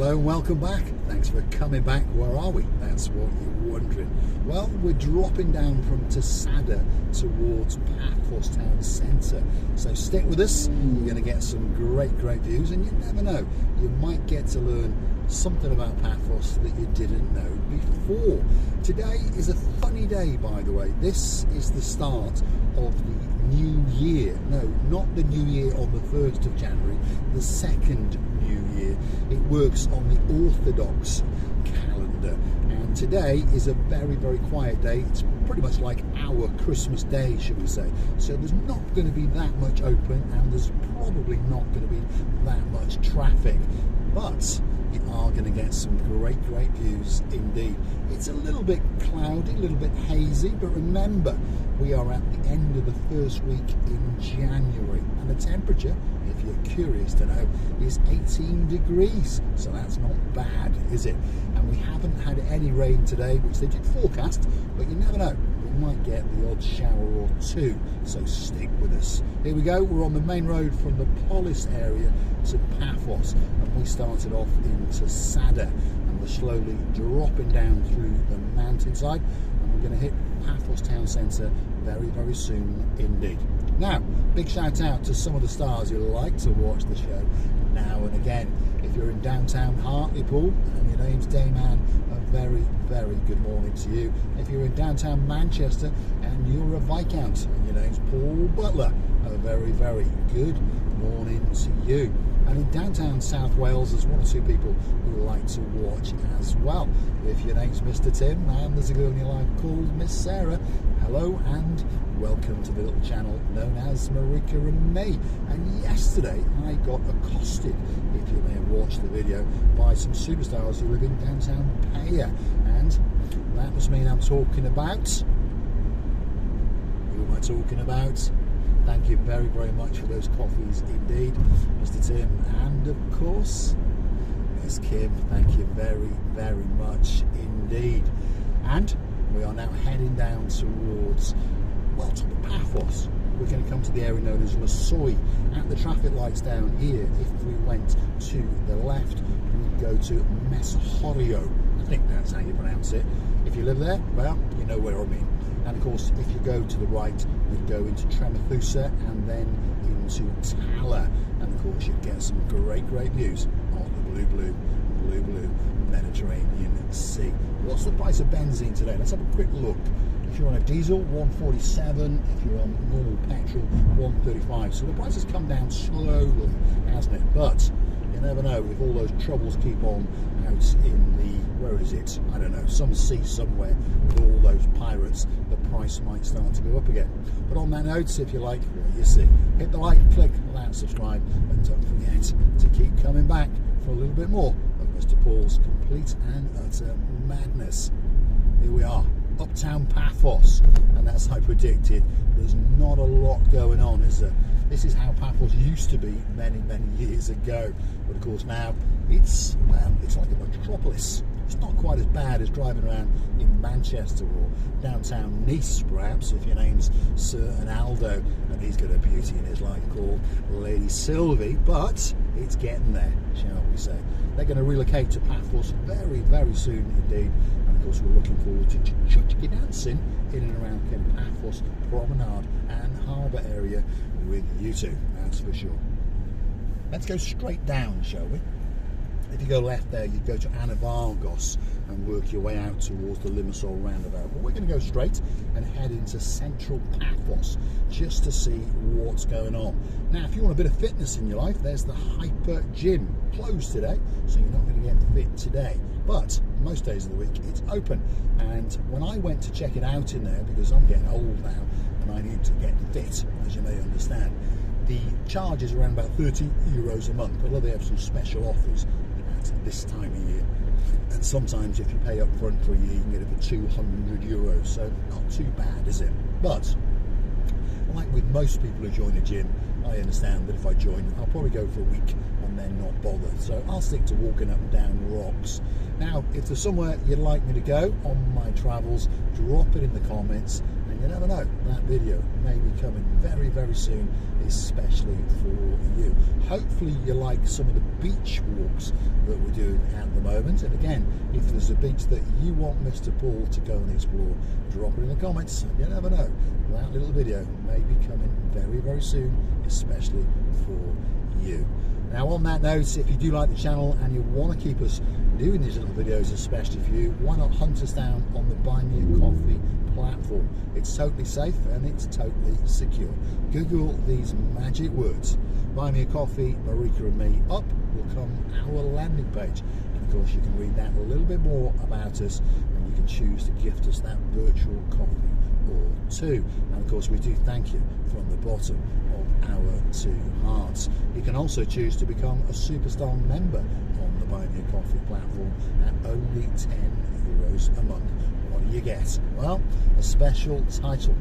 Hello and welcome back. Thanks for coming back. Where are we? That's what you're wondering. Well, we're dropping down from Tsada towards Paphos Town centre. So stick with us. You're going to get some great views, and you never know, you might get to learn something about Paphos that you didn't know before. Today is a funny day, by the way. This is the start of the new year. No, not the new year on the 1st of January, the second new year. It works on the Orthodox calendar, and today is a very quiet day. It's pretty much like our Christmas day, should we say. So there's not going to be that much open, and there's probably not going to be that much traffic, but you are going to get some great views indeed. It's a little bit cloudy, a little bit hazy, but remember, we are at the end of the first week in January, and the temperature, if you're curious to know, is 18 degrees, so that's not bad, is it? And we haven't had any rain today, which they did forecast, but you never know, we might get the odd shower or two, so stick with us. Here we go, we're on the main road from the Polis area to Paphos, and we started off in Tsada, and we're slowly dropping down through the mountainside, and we're going to hit Paphos Town Centre very soon indeed. Now, big shout out to some of the stars who like to watch the show now and again. If you're in downtown Hartlepool and your name's Dayman, a very good morning to you. If you're in downtown Manchester and you're a Viscount and your name's Paul Butler, a very good morning to you. And in downtown South Wales, there's one or two people who like to watch as well. If your name's Mr. Tim and there's a girl in your life called Miss Sarah, hello and welcome to the little channel known as Marika and me. And yesterday I got accosted, if you may have watched the video, by some superstars who live in downtown Paya, and that must mean I'm talking about, who am I talking about? Thank you very much for those coffees indeed, Mr. Tim, and of course Miss Kim. Thank you very much indeed. And we are now heading down towards, well, to the Paphos. We're going to come to the area known as Lasoi. At the traffic lights down here, if we went to the left, we'd go to Meshorio. I think that's how you pronounce it. If you live there, well, you know where I mean. And of course, if you go to the right, we'd go into Tremathusa and then into Tala. And of course, you'd get some great views of the blue Mediterranean Sea. What's the price of benzene today? Let's have a quick look. If you're on a diesel, 147. If you're on normal petrol, 135. So the price has come down slowly, hasn't it? But you never know, if all those troubles keep on out in the, where is it? I don't know, some sea somewhere with all those pirates, the price might start to go up again. But on that note, if you like what you see, hit the like, click that, subscribe, and don't forget to keep coming back for a little bit more of Mr. Paul's complete and utter madness. Here we are, uptown Paphos, and as I predicted, there's not a lot going on, is there? This is how Paphos used to be many years ago, but of course now it's, well, it's like a metropolis. It's not quite as bad as driving around in Manchester or downtown Nice, perhaps, if your name's Sir Aldo and he's got a beauty in his life called Lady Sylvie, but it's getting there, shall we say. They're going to relocate to Paphos very soon indeed, and of course we're looking forward to chutchki dancing in and around Ken Paphos Promenade and Harbour area with you two, that's for sure. Let's go straight down, shall we? If you go left there, you go to Anavargos and work your way out towards the Limassol roundabout. But we're going to go straight and head into central Paphos just to see what's going on. Now, if you want a bit of fitness in your life, there's the Hyper Gym. Closed today, so you're not going to get fit today. But most days of the week, it's open. And when I went to check it out in there, because I'm getting old now and I need to get fit, as you may understand, the charge is around about €30 a month, although they have some special offers at this time of year. And sometimes if you pay up front for a year, you can get it for €200, so not too bad, is it? But like with most people who join a gym, I understand that if I join, I'll probably go for a week and then not bother. So I'll stick to walking up and down rocks. Now, if there's somewhere you'd like me to go on my travels, drop it in the comments, and you never know, that video may be coming very, very soon, especially for you. Hopefully you like some of the beach walks that we're doing at the moment, and again, if there's a beach that you want Mr. Paul to go and explore, drop it in the comments, and you never know, that little video may be coming very, very soon, especially for you. Now, on that note, if you do like the channel and you want to keep us doing these little videos, especially for you, why not hunt us down on the Buy Me a Coffee platform? It's totally safe and it's totally secure. Google these magic words, Buy Me a Coffee, Marika and me, up will come our landing page. And of course, you can read that a little bit more about us, and you can choose to gift us that virtual coffee or two. And of course, we do thank you from the bottom of our two hearts. You can also choose to become a superstar member on the Buy Me a Coffee platform at only €10 a month. What do you get? Well, a special title.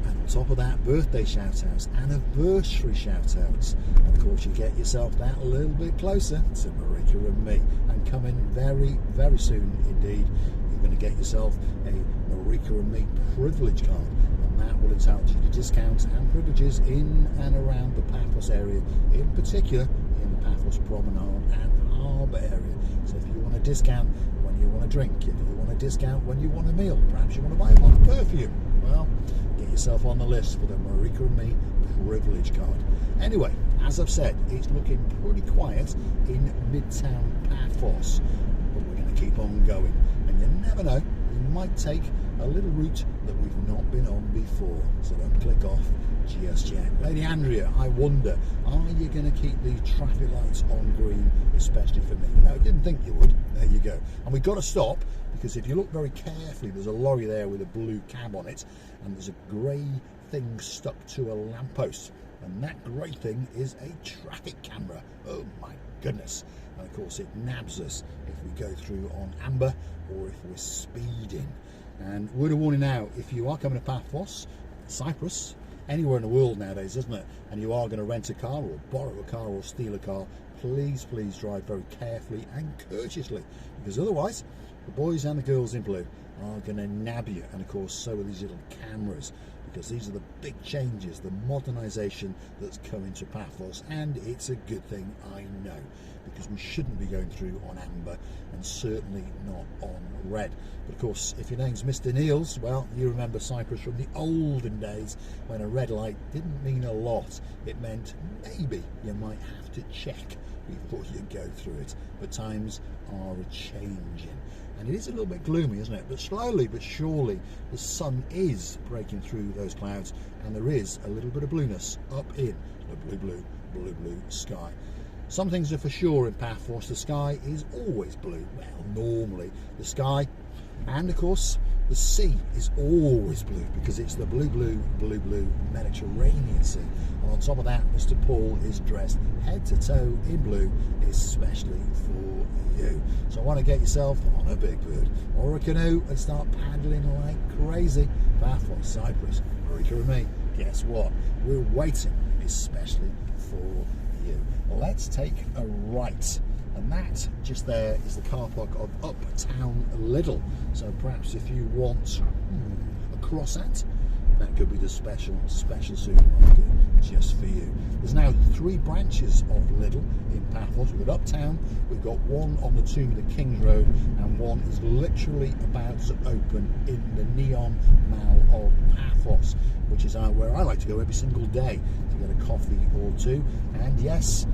And on top of that, birthday shout-outs, anniversary shout-outs. And of course, you get yourself that a little bit closer to Marika and me. And coming very, very soon indeed, you're going to get yourself a Marika and me privilege card. And that will entitle you to discounts and privileges in and around the Paphos area, in particular in the Paphos Promenade and Harbour area. So if you want a discount when you want a drink, if you want a discount when you want a meal, perhaps you want to buy one perfume, well, get yourself on the list for the Marika and me privilege card. Anyway, as I've said, it's looking pretty quiet in Midtown Paphos, but we're going to keep on going, and you never know, we might take a little route that we've not been on before, so don't click off just yet. Lady Andrea, I wonder, are you going to keep the traffic lights on green, especially for me? No, I didn't think you would. There you go. And we've got to stop, because if you look very carefully, there's a lorry there with a blue cab on it, and there's a grey thing stuck to a lamppost, and that grey thing is a traffic camera. Oh my goodness. And of course, it nabs us if we go through on amber or if we're speeding. And word of warning now, if you are coming to Paphos, Cyprus, anywhere in the world nowadays, isn't it, and you are going to rent a car or borrow a car or steal a car, please drive very carefully and courteously, because otherwise the boys and the girls in blue are going to nab you. And of course, so are these little cameras, because these are the big changes, the modernisation that's coming to Paphos, and it's a good thing, I know, because we shouldn't be going through on amber and certainly not on red. But of course, if your name's Mr. Niels, well, you remember Cyprus from the olden days when a red light didn't mean a lot. It meant maybe you might have to check before you go through it. But times are a-changing. And it is a little bit gloomy, isn't it? But slowly but surely the sun is breaking through those clouds, and there is a little bit of blueness up in the blue sky. Some things are for sure in Paphos. The sky is always blue. Well, normally the sky, and of course the sea is always blue, because it's the blue Mediterranean Sea. And on top of that, Mr. Paul is dressed head to toe in blue, especially for you. So I want to get yourself on a big bird or a canoe and start paddling like crazy. Paphos, Cyprus, Marika and me, guess what? We're waiting, especially for you. Let's take a right, and that just there is the car park of Uptown Lidl. So perhaps if you want a croissant, that could be the special supermarket just for you. There's now 3 branches of Lidl in Paphos. We've got Uptown, we've got one on the Tomb of the King's Road, and one is literally about to open in the Neon Mall of Paphos, which is where I like to go every single day to get a coffee or two. And yes,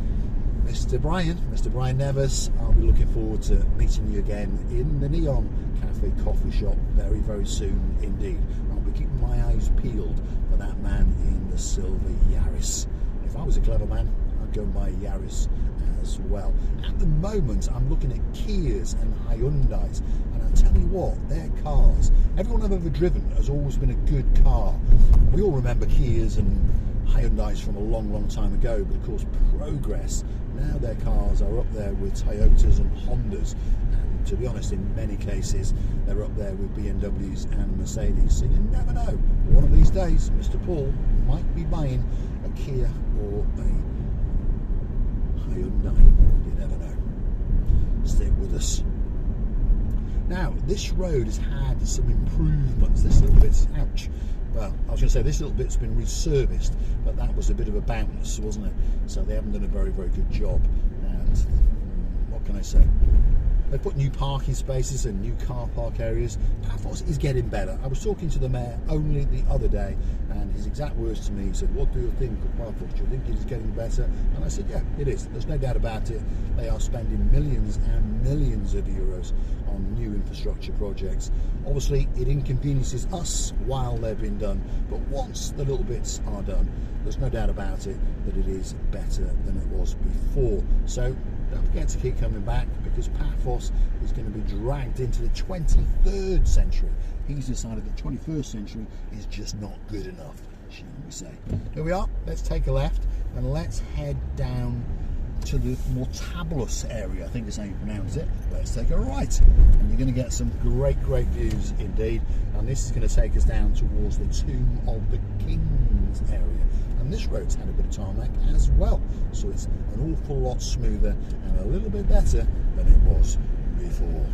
Mr. Brian Nevis, I'll be looking forward to meeting you again in the Neon Cafe coffee shop very, very soon indeed. I'll be keeping my eyes peeled for that man in the silver Yaris. If I was a clever man, I'd go and buy a Yaris as well. At the moment, I'm looking at Kias and Hyundais, and I'll tell you what, their cars, everyone I've ever driven has always been a good car. We all remember Kias and Hyundais from a long time ago, but of course progress, now their cars are up there with Toyotas and Hondas, and to be honest, in many cases they're up there with BMWs and Mercedes. So you never know, one of these days Mr. Paul might be buying a Kia or a Hyundai. You never know. Stick with us. Now, this road has had some improvements. This little bit's, ouch. Well, I was going to say this little bit's been resurfaced, but that was a bit of a bounce, wasn't it? So they haven't done a very, very good job. And what can I say? They put new parking spaces and new car park areas. Paphos is getting better. I was talking to the mayor only the other day, and his exact words to me, he said, "What do you think of Paphos? Do you think it is getting better?" And I said, yeah, it is. There's no doubt about it. They are spending millions and millions of euros on new infrastructure projects. Obviously, it inconveniences us while they've been done, but once the little bits are done, there's no doubt about it that it is better than it was before. So don't forget to keep coming back, because Paphos is going to be dragged into the 23rd century. He's decided that 21st century is just not good enough, shall we say. Here we are. Let's take a left and let's head down to the Mortabolus area, I think is how you pronounce it. Let's take a right, and you're going to get some great views indeed. And this is going to take us down towards the Tomb of the Kings area. And this road's had a bit of tarmac as well, so it's an awful lot smoother and a little bit better than it was before.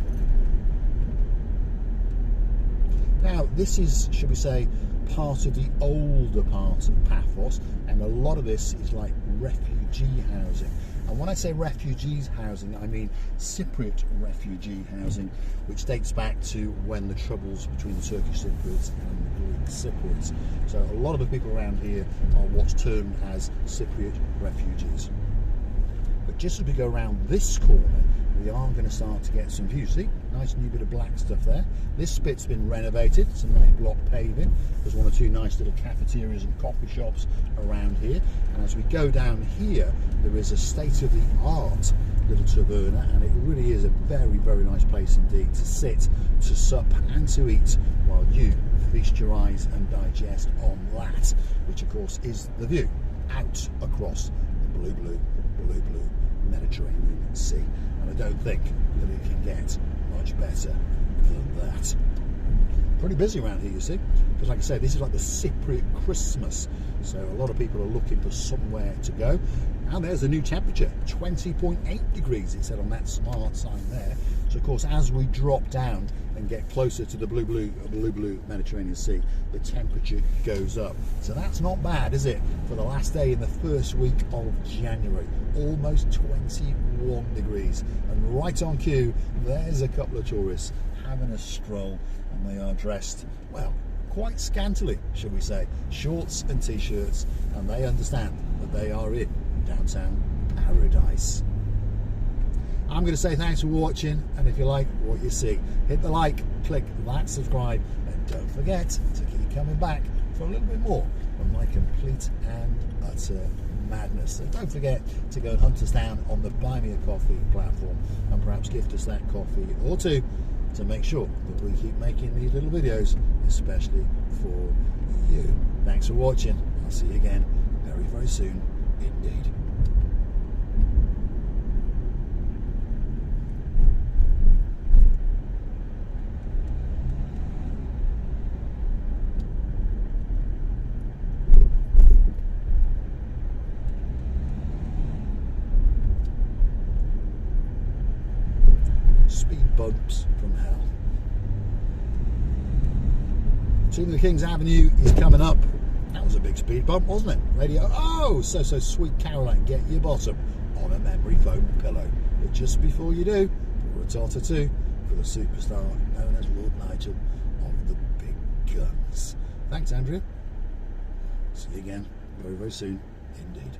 Now, this is, should we say, part of the older part of Paphos, and a lot of this is like refugee housing. And when I say refugees housing, I mean Cypriot refugee housing, which dates back to when the troubles between the Turkish Cypriots and the Greek Cypriots. So a lot of the people around here are what's termed as Cypriot refugees. But just as we go around this corner, we are going to start to get some views. See, nice new bit of black stuff there. This bit's been renovated, some nice block paving. There's one or two nice little cafeterias and coffee shops around here. And as we go down here, there is a state-of-the-art little taverna, and it really is a very nice place indeed to sit, to sup and to eat while you feast your eyes and digest on that, which of course is the view out across the blue Mediterranean Sea. And I don't think that it can get much better than that. Pretty busy around here, you see, because like I say, this is like the Cypriot Christmas, so a lot of people are looking for somewhere to go. And there's the new temperature, 20.8 degrees, it said on that smart sign there. So of course, as we drop down and get closer to the blue Mediterranean Sea, the temperature goes up. So that's not bad, is it? For the last day in the first week of January, almost 21 degrees. And right on cue, there's a couple of tourists having a stroll, and they are dressed, well, quite scantily, shall we say. Shorts and t-shirts, and they understand that they are in downtown paradise. I'm going to say thanks for watching, and if you like what you see, hit the like, click that subscribe, and don't forget to keep coming back for a little bit more of my complete and utter madness. So don't forget to go and hunt us down on the Buy Me a Coffee platform, and perhaps gift us that coffee or two to make sure that we keep making these little videos, especially for you. Thanks for watching. I'll see you again very soon indeed. Speed bumps from hell. Tomb of the Kings Avenue is coming up. That was a big speed bump, wasn't it? Radio, oh, so sweet Caroline, get your bottom on a memory foam pillow. But just before you do, pour a tot or two for the superstar known as Lord Nigel of the big guns. Thanks, Andrew. See you again very soon indeed.